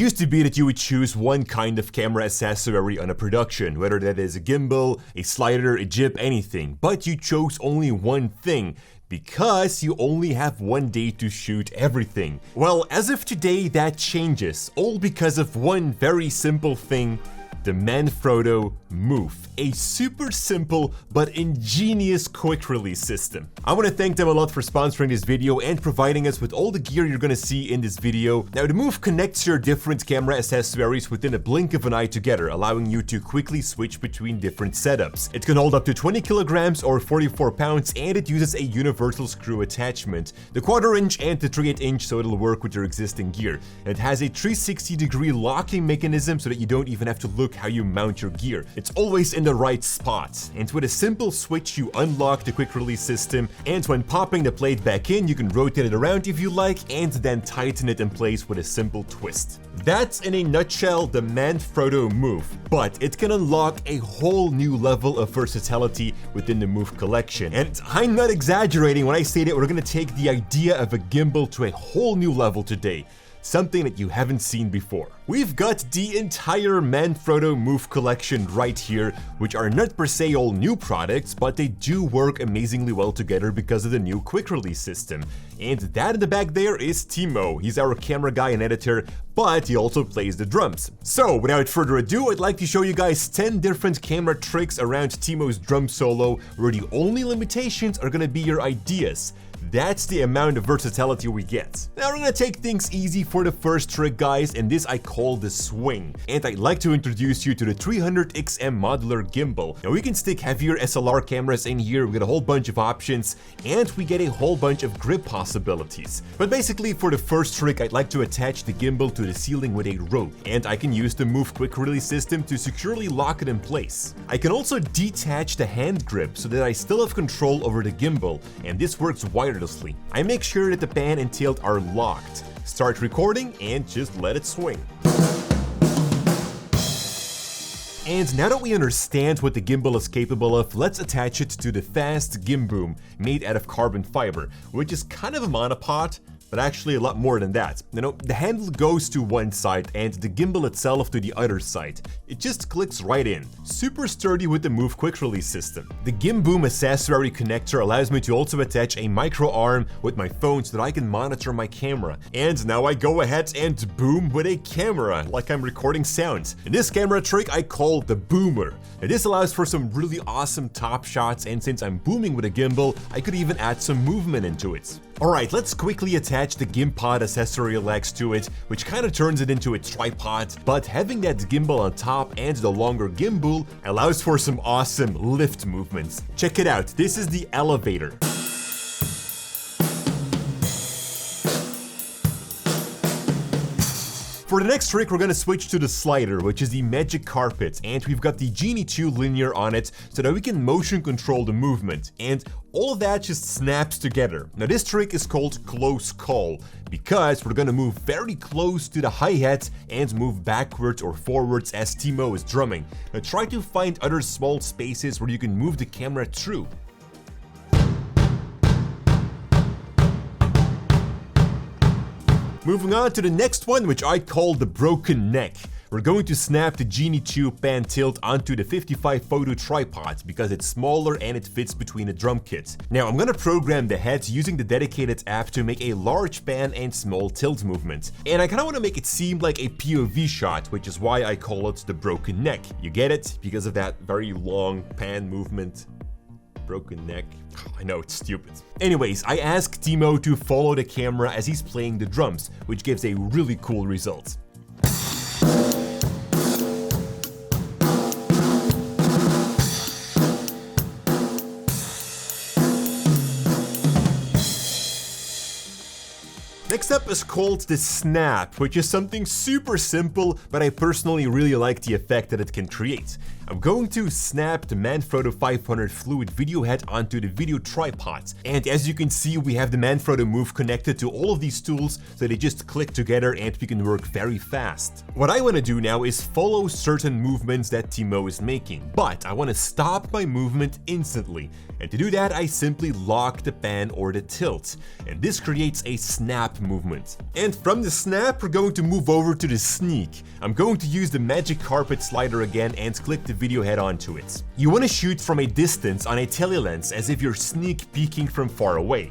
used to be that you would choose one kind of camera accessory on a production, whether that is a gimbal, a slider, a jib, anything, but you chose only one thing, because you only have one day to shoot everything. Well, as of today, that changes, all because of one very simple thing: the Manfrotto Move, a super simple but ingenious quick release system. I want to thank them a lot for sponsoring this video and providing us with all the gear you're gonna see in this video. Now, the Move connects your different camera accessories within a blink of an eye together, allowing you to quickly switch between different setups. It can hold up to 20 kilograms or 44 pounds, and it uses a universal screw attachment, the 1/4 inch and the 3/8 inch, so it'll work with your existing gear. It has a 360-degree locking mechanism so that you don't even have to look how you mount your gear. It's always in the right spot, and with a simple switch you unlock the quick release system, and when popping the plate back in you can rotate it around if you like and then tighten it in place with a simple twist. That's in a nutshell the Manfrotto Move, but it can unlock a whole new level of versatility within the Move collection. And I'm not exaggerating when I say that we're gonna take the idea of a gimbal to a whole new level today. Something that you haven't seen before. We've got the entire Manfrotto Move collection right here, which are not per se all new products, but they do work amazingly well together because of the new quick release system. And that in the back there is Timo. He's our camera guy and editor, but he also plays the drums. So without further ado, I'd like to show you guys 10 different camera tricks around Timo's drum solo, where the only limitations are gonna be your ideas. That's the amount of versatility we get. Now we're gonna take things easy for the first trick, guys, and this I call the swing. And I'd like to introduce you to the 300XM modular gimbal. Now we can stick heavier SLR cameras in here, we get a whole bunch of options, and we get a whole bunch of grip possibilities. But basically for the first trick, I'd like to attach the gimbal to the ceiling with a rope, and I can use the Move quick release system to securely lock it in place. I can also detach the hand grip so that I still have control over the gimbal, and this works wirelessly. I make sure that the pan and tilt are locked. Start recording and just let it swing. And now that we understand what the gimbal is capable of, let's attach it to the fast Gimboom made out of carbon fiber, which is kind of a monopod, but actually a lot more than that. You know, the handle goes to one side and the gimbal itself to the other side. It just clicks right in. Super sturdy with the Move quick release system. The Gimboom accessory connector allows me to also attach a Microarm with my phone so that I can monitor my camera. And now I go ahead and boom with a camera, like I'm recording sound. And this camera trick I call the Boomer. And this allows for some really awesome top shots, and since I'm booming with a gimbal, I could even add some movement into it. Alright, let's quickly attach the GimPod accessory legs to it, which kind of turns it into a tripod, but having that gimbal on top and the longer gimbal allows for some awesome lift movements. Check it out, this is the elevator. For the next trick, we're gonna switch to the slider, which is the Magic Carpet, and we've got the Genie 2 linear on it so that we can motion control the movement, and all of that just snaps together. Now this trick is called Close Call, because we're gonna move very close to the hi-hat and move backwards or forwards as Timo is drumming. Now try to find other small spaces where you can move the camera through. Moving on to the next one, which I call the broken neck. We're going to snap the Genie 2 pan tilt onto the 55 photo tripod because it's smaller and it fits between the drum kit. Now I'm gonna program the head using the dedicated app to make a large pan and small tilt movement. And I kinda wanna make it seem like a POV shot, which is why I call it the broken neck. You get it? Because of that very long pan movement. Broken neck. I know, it's stupid. Anyways, I asked Timo to follow the camera as he's playing the drums, which gives a really cool result. Next up is called the snap, which is something super simple, but I personally really like the effect that it can create. I'm going to snap the Manfrotto 500 fluid video head onto the video tripod. And as you can see, we have the Manfrotto Move connected to all of these tools, so they just click together and we can work very fast. What I want to do now is follow certain movements that Timo is making, but I want to stop my movement instantly. And to do that, I simply lock the pan or the tilt, and this creates a snap movement. And from the snap, we're going to move over to the sneak. I'm going to use the magic carpet slider again and click the video head onto it. You want to shoot from a distance on a telelens as if you're sneak peeking from far away.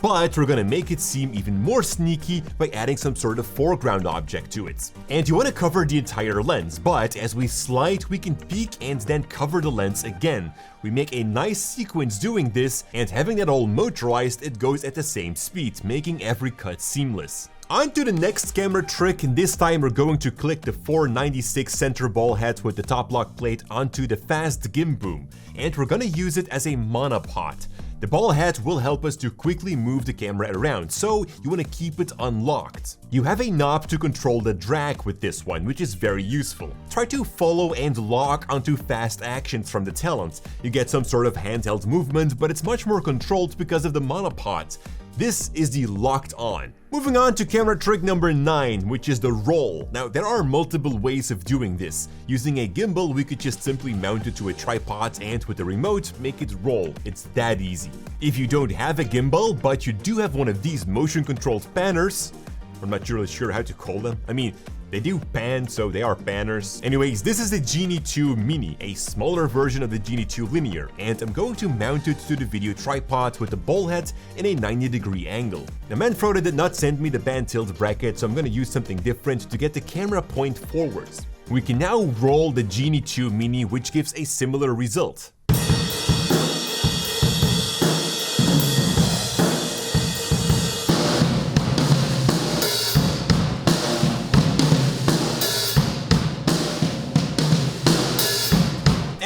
But we're gonna make it seem even more sneaky by adding some sort of foreground object to it. And you want to cover the entire lens, but as we slide, we can peek and then cover the lens again. We make a nice sequence doing this, and having that all motorized, it goes at the same speed, making every cut seamless. On to the next camera trick, and this time we're going to click the 496 center ball head with the top lock plate onto the fast gimbal, and we're gonna use it as a monopod. The ball head will help us to quickly move the camera around, so you want to keep it unlocked. You have a knob to control the drag with this one, which is very useful. Try to follow and lock onto fast actions from the talent. You get some sort of handheld movement, but it's much more controlled because of the monopod. This is the locked on. Moving on to camera trick number 9, which is the roll. Now, there are multiple ways of doing this. Using a gimbal, we could just simply mount it to a tripod and with the remote, make it roll. It's that easy. If you don't have a gimbal, but you do have one of these motion-controlled panners, I'm not really sure how to call them. I mean, they do pan, so they are panners. Anyways, this is the Genie 2 Mini, a smaller version of the Genie 2 Linear, and I'm going to mount it to the video tripod with the ball head in a 90-degree angle. Now, Manfrotto did not send me the band tilt bracket, so I'm going to use something different to get the camera point forwards. We can now roll the Genie 2 Mini, which gives a similar result.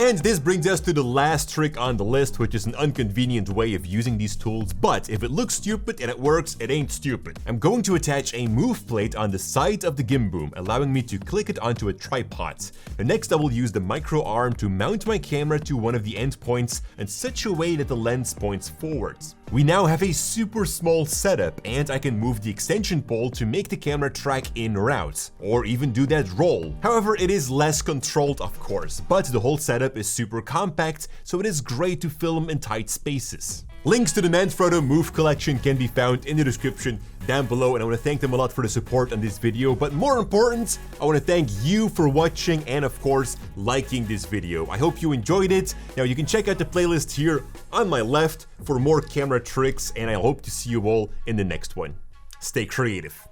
And this brings us to the last trick on the list, which is an inconvenient way of using these tools, but if it looks stupid and it works, it ain't stupid. I'm going to attach a move plate on the side of the gimbal, allowing me to click it onto a tripod. And next I will use the Microarm to mount my camera to one of the endpoints in such a way that the lens points forwards. We now have a super small setup, and I can move the extension pole to make the camera track in or out, or even do that roll. However, it is less controlled, of course, but the whole setup is super compact, so it is great to film in tight spaces. Links to the Manfrotto Move collection can be found in the description down below, and I want to thank them a lot for the support on this video, but more important, I want to thank you for watching and of course liking this video. I hope you enjoyed it. Now you can check out the playlist here on my left for more camera tricks, and I hope to see you all in the next one. Stay creative.